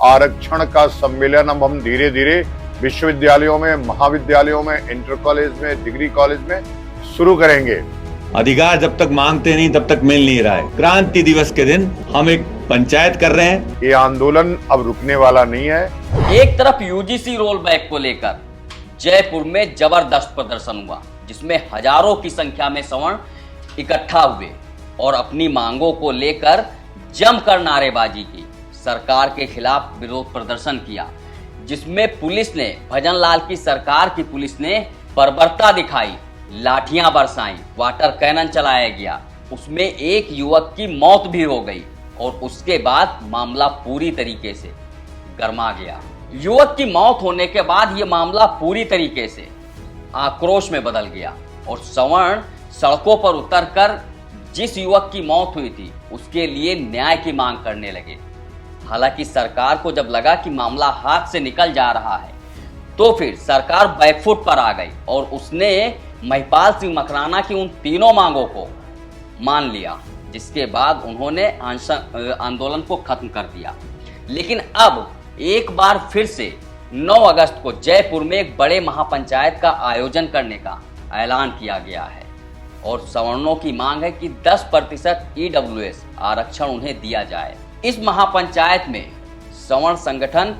आरक्षण का सम्मेलन अब हम धीरे धीरे विश्वविद्यालयों में, महाविद्यालयों में, इंटर कॉलेज में, डिग्री कॉलेज में शुरू करेंगे। अधिकार जब तक मांगते नहीं तब तक मिल नहीं रहा है। क्रांति दिवस के दिन हम एक पंचायत कर रहे हैं। ये आंदोलन अब रुकने वाला नहीं है। एक तरफ यूजीसी रोल बैक को लेकर जयपुर में जबरदस्त प्रदर्शन हुआ, जिसमें हजारों की संख्या में सवर्ण इकट्ठा हुए और अपनी मांगों को लेकर जमकर नारेबाजी की, सरकार के खिलाफ विरोध प्रदर्शन किया, जिसमें पुलिस ने, भजन लाल की सरकार की पुलिस ने बर्बरता दिखाई, लाठियां बरसाई, वाटर कैनन चलाया गया। उसमें एक युवक की मौत भी हो गई और उसके बाद मामला पूरी तरीके से गर्मा गया। युवक की मौत होने के बाद यह मामला पूरी तरीके से आक्रोश में बदल गया और सवर्ण सड़कों पर उतरकर जिस युवक की मौत हुई थी उसके लिए न्याय की मांग करने लगे। हालांकि सरकार को जब लगा कि मामला हाथ से निकल जा रहा है तो फिर सरकार बैकफुट पर आ गई और उसने महिपाल सिंह मकराना की उन तीनों मांगों को मान लिया, जिसके बाद उन्होंने आंदोलन को खत्म कर दिया। लेकिन अब एक बार फिर से 9 अगस्त को जयपुर में एक बड़े महापंचायत का आयोजन करने का ऐलान किया गया है और सवर्णों की मांग है कि 10% ईडब्ल्यूएस आरक्षण उन्हें दिया जाए। इस महापंचायत में सवर्ण संगठन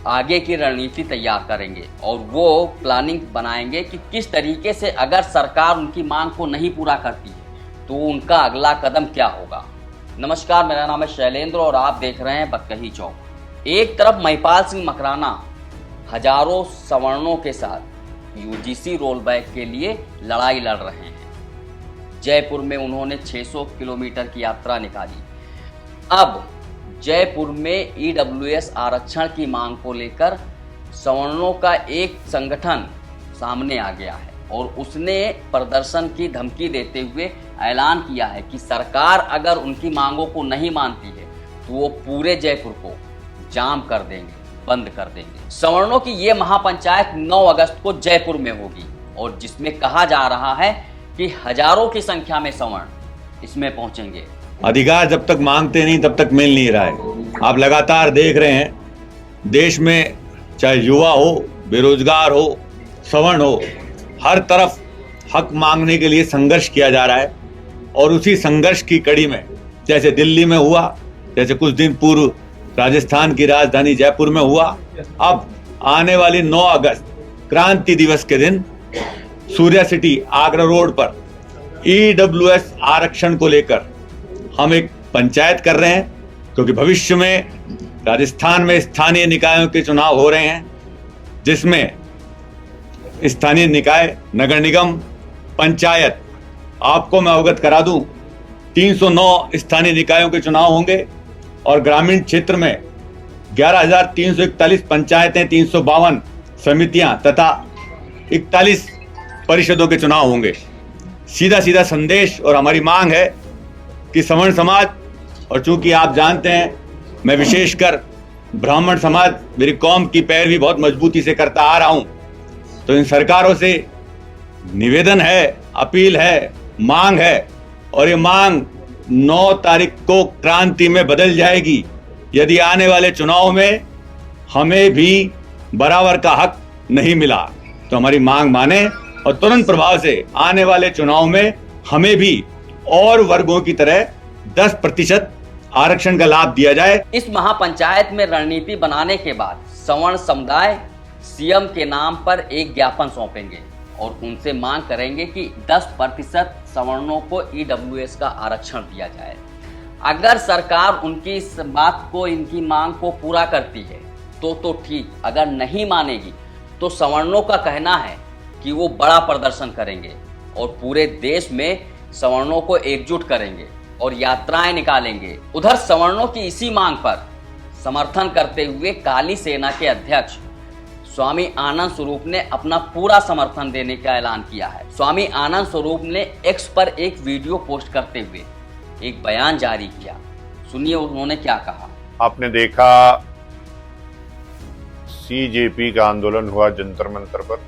आगे की रणनीति तैयार करेंगे और वो प्लानिंग बनाएंगे कि किस तरीके से अगर सरकार उनकी मांग को नहीं पूरा करती है तो उनका अगला कदम क्या होगा। नमस्कार, मेरा नाम है शैलेंद्र और आप देख रहे हैं बतकही चौक। एक तरफ महिपाल सिंह मकराना हजारों सवर्णों के साथ यूजीसी रोल बैक के लिए लड़ाई लड़ रहे हैं। जयपुर में उन्होंने 600 किलोमीटर की यात्रा निकाली। अब जयपुर में ईडब्ल्यूएस आरक्षण की मांग को लेकर सवर्णों का एक संगठन सामने आ गया है और उसने प्रदर्शन की धमकी देते हुए ऐलान किया है कि सरकार अगर उनकी मांगों को नहीं मानती है तो वो पूरे जयपुर को जाम कर देंगे, बंद कर देंगे। सवर्णों की ये महापंचायत 9 अगस्त को जयपुर में होगी और जिसमें कहा जा रहा है कि हजारों की संख्या में सवर्ण इसमें पहुंचेंगे। अधिकार जब तक मांगते नहीं तब तक मिल नहीं रहा है। आप लगातार देख रहे हैं देश में, चाहे युवा हो, बेरोजगार हो, सवर्ण हो, हर तरफ हक मांगने के लिए संघर्ष किया जा रहा है। और उसी संघर्ष की कड़ी में जैसे दिल्ली में हुआ, जैसे कुछ दिन पूर्व राजस्थान की राजधानी जयपुर में हुआ, अब आने वाली 9 अगस्त क्रांति दिवस के दिन सूर्या सिटी आगरा रोड पर ईडब्ल्यूएस आरक्षण को लेकर हम एक पंचायत कर रहे हैं, क्योंकि भविष्य में राजस्थान में स्थानीय निकायों के चुनाव हो रहे हैं, जिसमें स्थानीय निकाय, नगर निगम, पंचायत, आपको मैं अवगत करा दूं 309 स्थानीय निकायों के चुनाव होंगे और ग्रामीण क्षेत्र में 11,341 पंचायतें, 352 समितियां तथा 41 परिषदों के चुनाव होंगे। सीधा सीधा संदेश और हमारी मांग है कि सवर्ण समाज, और चूंकि आप जानते हैं मैं विशेषकर ब्राह्मण समाज, मेरी कौम की पैरवी बहुत मजबूती से करता आ रहा हूं, तो इन सरकारों से निवेदन है, अपील है, मांग है और ये मांग 9 तारीख को क्रांति में बदल जाएगी यदि आने वाले चुनाव में हमें भी बराबर का हक नहीं मिला। तो हमारी मांग माने और तुरंत प्रभाव से आने वाले चुनाव में हमें भी और वर्गों की तरह 10% आरक्षण का लाभ दिया जाए। इस महापंचायत में रणनीति बनाने के बाद सवर्ण समुदाय सीएम के नाम पर एक ज्ञापन सौंपेंगे और उनसे मांग करेंगे कि 10% सवर्णों को ईडब्ल्यूएस का आरक्षण दिया जाए। अगर सरकार उनकी इस बात को, इनकी मांग को पूरा करती है तो ठीक, अगर नहीं मानेगी तो सवर्णों का कहना है कि वो बड़ा प्रदर्शन करेंगे और पूरे देश में सवर्णों को एकजुट करेंगे और यात्राएं निकालेंगे। उधर सवर्णों की इसी मांग पर समर्थन करते हुए काली सेना के अध्यक्ष स्वामी आनंद स्वरूप ने अपना पूरा समर्थन देने का ऐलान किया है। स्वामी आनंद स्वरूप ने एक्स पर एक वीडियो पोस्ट करते हुए एक बयान जारी किया। सुनिए उन्होंने क्या कहा। आपने देखा सीजेपी का आंदोलन हुआ जंतर मंतर पर,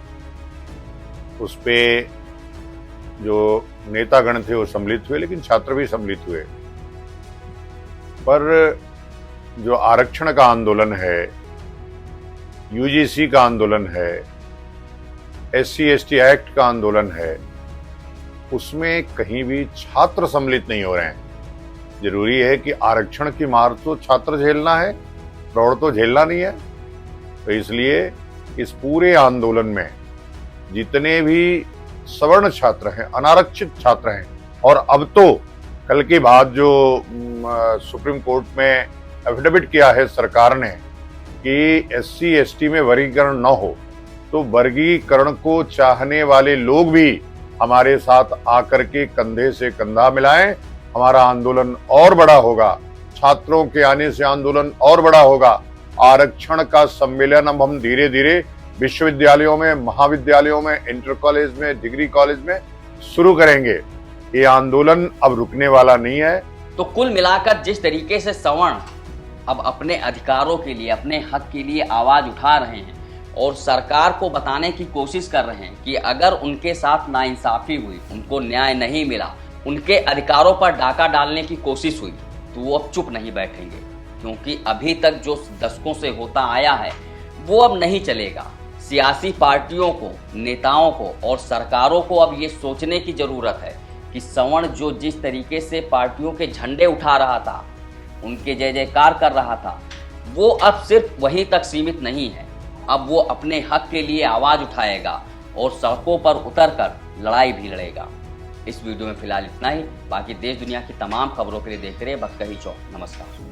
उस पे जो नेतागण थे वो सम्मिलित हुए, लेकिन छात्र भी सम्मिलित हुए। पर जो आरक्षण का आंदोलन है, यूजीसी का आंदोलन है, SC/ST एक्ट का आंदोलन है, उसमें कहीं भी छात्र सम्मिलित नहीं हो रहे हैं। जरूरी है कि आरक्षण की मार तो छात्र झेलना है, प्रौढ़ तो झेलना नहीं है। तो इसलिए इस पूरे आंदोलन में जितने भी सवर्ण छात्र हैं, अनारक्षित छात्र हैं, और अब तो कल की बात जो सुप्रीम कोर्ट में एफिडेविट किया है सरकार ने कि SC/ST में वर्गीकरण न हो, तो वर्गीकरण को चाहने वाले लोग भी हमारे साथ आकर के कंधे से कंधा मिलाएं। हमारा आंदोलन और बड़ा होगा, छात्रों के आने से आंदोलन और बड़ा होगा। आरक्षण का सम्मेलन अब हम धीरे धीरे विश्वविद्यालयों में, महाविद्यालयों में, इंटर कॉलेज में, डिग्री कॉलेज में शुरू करेंगे। ये आंदोलन अब रुकने वाला नहीं है। तो कुल मिलाकर जिस तरीके से सवर्ण अब अपने अधिकारों के लिए, अपने हक के लिए आवाज उठा रहे हैं और सरकार को बताने की कोशिश कर रहे हैं कि अगर उनके साथ नाइंसाफी हुई, उनको न्याय नहीं मिला, उनके अधिकारों पर डाका डालने की कोशिश हुई, तो वो अब चुप नहीं बैठेंगे, क्योंकि अभी तक जो दशकों से होता आया है वो अब नहीं चलेगा। सियासी पार्टियों को, नेताओं को और सरकारों को अब ये सोचने की जरूरत है कि सवर्ण जो जिस तरीके से पार्टियों के झंडे उठा रहा था, उनके जय जयकार कर रहा था, वो अब सिर्फ वहीं तक सीमित नहीं है। अब वो अपने हक के लिए आवाज उठाएगा और सड़कों पर उतरकर लड़ाई भी लड़ेगा। इस वीडियो में फिलहाल इतना ही। बाकी देश दुनिया की तमाम खबरों के लिए देखते रहिए बक्कही चौक। नमस्कार।